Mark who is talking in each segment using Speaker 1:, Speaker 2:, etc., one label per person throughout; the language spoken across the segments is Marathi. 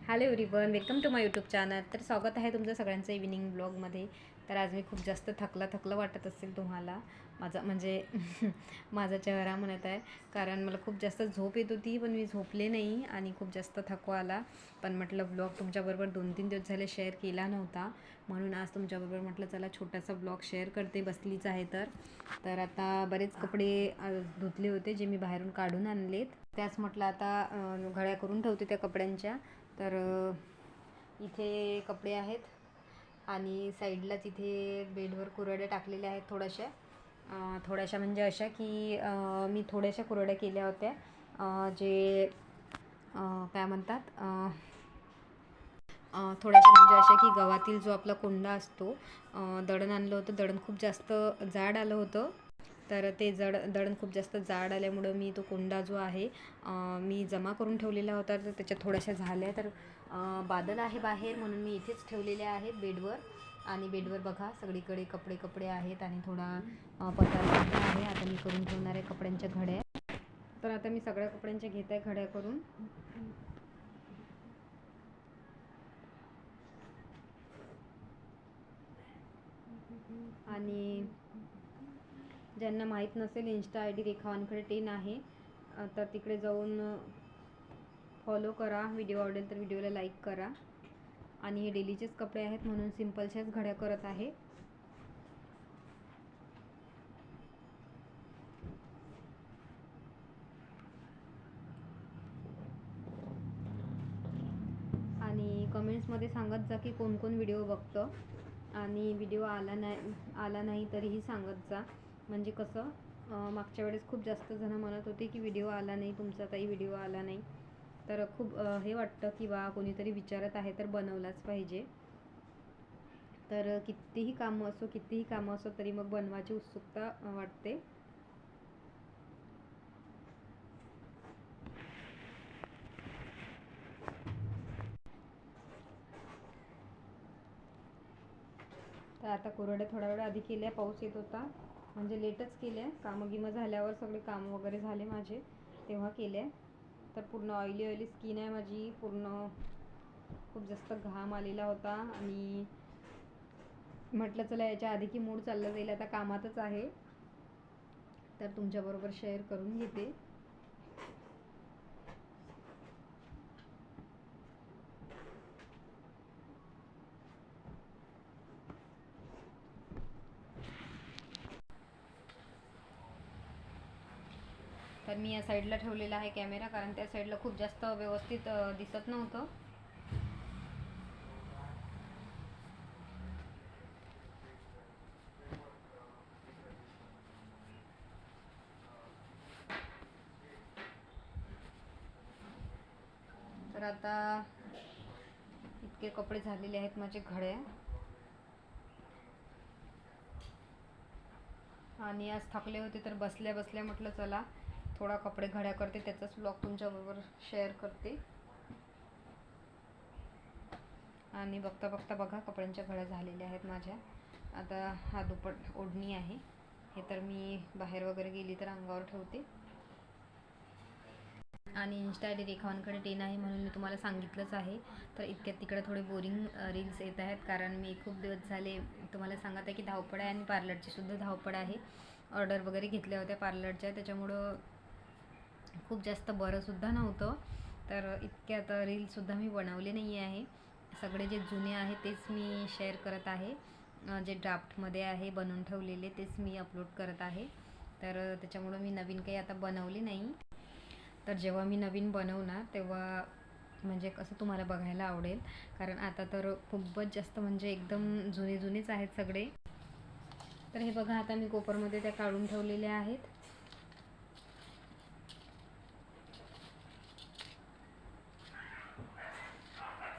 Speaker 1: Hello everyone, welcome to my YouTube channel. तर स्वागत आहे तुमचं सगळ्यांचं इव्हिनिंग ब्लॉगमध्ये. तर आज मी खूप जास्त थकलं वाटत असेल तुम्हाला. माझा म्हणजे माझा चेहरा म्हणत आहे, कारण मला खूप जास्त झोप येत होती, पण मी झोपले नाही आणि खूप जास्त थकवा आला. पण म्हटलं ब्लॉग तुमच्याबरोबर 2-3 दिवस झाले शेअर केला नव्हता, म्हणून आज तुमच्याबरोबर म्हटलं चला छोटासा ब्लॉग शेअर करते, बसलीच आहे तर आता बरेच कपडे धुतले होते जे मी बाहेरून काढून आणलेत. त्याच म्हटलं आता घड्या करून ठेवते त्या कपड्यांच्या. तर इथे कपडे आहेत आणि साईडलाच इथे बेडवर कुरड्या टाकलेल्या आहेत थोड्याशा म्हणजे अशा की मी थोड्याशा कुरड्या केल्या होत्या, जे काय म्हणतात, थोड्याशा म्हणजे अशा की गव्हातील जो आपला कोंडा असतो, दळण आणलं होतं. दळण खूप जास्त जाड आलं होतं, तर ते दळण खूप जास्त जाड आल्यामुळं मी तो कोंडा जो आहे मी जमा करून ठेवलेला होता, तर त्याच्यात थोड्याशा झाल्या. तर बादल आहे बाहेर म्हणून मी इथेच ठेवलेल्या आहेत बेडवर. आणि बेडवर बघा सगळीकडे कपडे आहेत आणि थोडा पसारासुद्धा आहे. आता मी करून ठेवणार आहे कपड्यांच्या घड्या. तर आता मी सगळ्या कपड्यांच्या घेत आहे घड्या करून. आणि ज्यांना माहीत नसेल, इंस्टा ID रेखा वानखडे 10 आहे, तर तिकडे जाऊन फॉलो करा. व्हिडिओ आवडेल तर व्हिडिओला लाईक करा. आणि हे डेलीचेच कपडे आहेत म्हणून सिंपलशाच घड्या करत आहे. आणि कमेंट्समध्ये सांगत जा की कोण कोण व्हिडिओ बघतं, आणि व्हिडिओ आला नाही तरीही सांगत जा. म्हणजे कसं, मागच्या वेळेस खूप जास्त जण म्हणत होते की व्हिडिओ आला नाही तुमचा ताई, व्हिडिओ आला नाही. तर खूप हे वाटतं की बा कोणीतरी विचारत आहे तर बनवलाच पाहिजे. तर कितीही कामं असो तरी मग बनवायची उत्सुकता वाटते. तर आता कुरड्या थोड्या वेळ आधी केल्या, पाऊस येत होता म्हणजे लेटच केल्या. कामं झाल्यावर सगळे काम वगैरे झाले माझे तेव्हा केल्या. तर पूर्ण ऑइली स्किन आहे माझी, पूर्ण खूप जास्त घाम आलेला होता आणि म्हटलं चला याच्या आधी की मूड चालला जाईल, आता कामातच आहे तर तुमच्याबरोबर शेअर करून घेते. तर मी या साईडला ठेवलेला आहे कॅमेरा, कारण त्या साईडला खूप जास्त व्यवस्थित दिसत नव्हतं. तर आता इतके कपडे झालेले आहेत माझे घड्या. आणि आज थकले होते तर बसल्या बसल्या म्हटलं चला थोडा कपडे घड्या करते, त्याचाच ब्लॉग तुमच्याबरोबर शेअर करते. आणि बघता बघता बघा कपड्यांच्या घड्या झालेल्या आहेत माझ्या. आता हा दुपट ओढणी आहे, हे तर मी बाहेर वगैरे गेली तर अंगावर ठेवते. आणि इंस्टा ID रेखा वानखडे 10 आहे म्हणून मी तुम्हाला सांगितलंच आहे. तर इतक्यात तिकडे थोडे बोरिंग रील्स येत आहेत, कारण मी खूप दिवस झाले तुम्हाला सांगत आहे की धावपळ आहे आणि पार्लरची सुद्धा धावपळ आहे. ऑर्डर वगैरे घेतल्या होत्या पार्लरच्या, त्याच्यामुळं खूप जास्त बरंसुद्धा नव्हतं. तर इतक्यात रीलसुद्धा मी बनवले नाही आहे. सगळे जे जुने आहे तेच मी शेअर करत आहे, जे ड्राफ्टमध्ये आहे बनवून ठेवलेले तेच मी अपलोड करत आहे. तर त्याच्यामुळं मी नवीन काही आता बनवले नाही. तर जेव्हा मी नवीन बनवणार तेव्हा म्हणजे कसं तुम्हाला बघायला आवडेल, कारण आता तर खूपच जास्त म्हणजे एकदम जुनेच आहेत सगळे. तर हे बघा आता मी कोपरमध्ये त्या काढून ठेवलेल्या आहेत.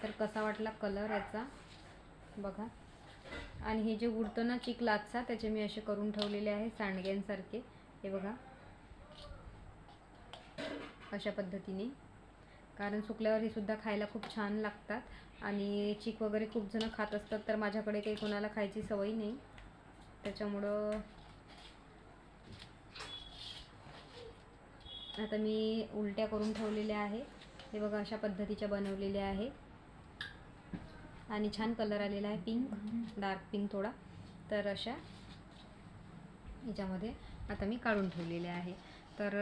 Speaker 1: तर कसा वाटला कलर याचा बघा. आणि हे जे उडतं ना चिखलाचा, त्याचे मी असे करून ठेवलेले आहे सांडग्यांसारखे. हे बघा अशा पद्धतीने, कारण सुकल्यावर हे सुद्धा खायला खूप छान लागतात. आणि चिक वगैरे खूप जण खात असतात, तर माझ्याकडे काही कोणाला खायची सवय नाही, त्याच्यामुळं आता मी उलट्या करून ठेवलेल्या आहे. हे बघा अशा पद्धतीच्या बनवलेल्या आहे. आणि छान कलर आलेला आहे, पिंक, डार्क पिंक थोडा. तर अशा याच्यामध्ये आता मी काढून ठेवलेले आहे. तर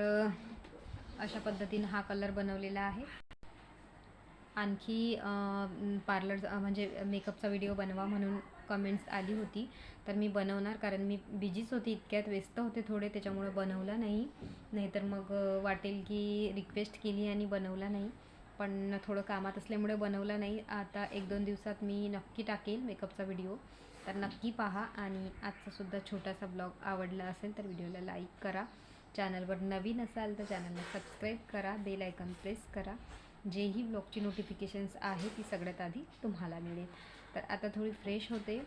Speaker 1: अशा पद्धतीने हा कलर बनवलेला आहे. आणखी पार्लर म्हणजे मेकअपचा व्हिडिओ बनवा म्हणून कमेंट्स आली होती, तर मी बनवणार, कारण मी बिझीच होती, इतक्यात व्यस्त होते थोडे, त्याच्यामुळं बनवला नाही. नाहीतर मग वाटेल की रिक्वेस्ट केली आणि बनवला नाही, पण थोडं कामात असल्यामुळे बनवला नाही. आता 1-2 दिवसात मी नक्की टाकेल मेकअपचा व्हिडिओ, तर नक्की पहा. आणि आजचासुद्धा छोटासा ब्लॉग आवडला असेल तर व्हिडिओला लाईक करा. चॅनलवर नवीन असाल तर चॅनलला सबस्क्राईब करा, बेल आयकॉन प्रेस करा. जेही ब्लॉगची नोटिफिकेशन्स आहे ती सगळ्यात आधी तुम्हाला मिळेल. तर आता थोडी फ्रेश होते,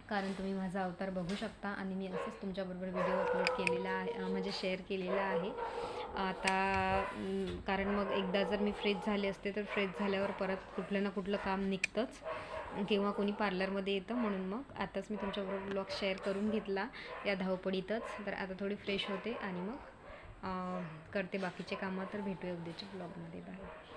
Speaker 1: कारण तुम्ही माझा अवतार बघू शकता आणि मी असंच तुमच्याबरोबर व्हिडिओ अपलोड केलेला आहे, म्हणजे शेअर केलेला आहे. आता कारण मग एकदा जर मी फ्रेश झाले असते तर फ्रेश झाल्यावर परत कुठलं ना कुठलं काम निघतंच किंवा कोणी पार्लरमध्ये येतं, म्हणून मग आताच मी तुमच्याबरोबर ब्लॉग शेअर करून घेतला या धावपळीतच. तर आता थोडी फ्रेश होते आणि मग करते बाकीचे कामं. तर भेटूया उद्याच्या ब्लॉगमध्ये. बाय.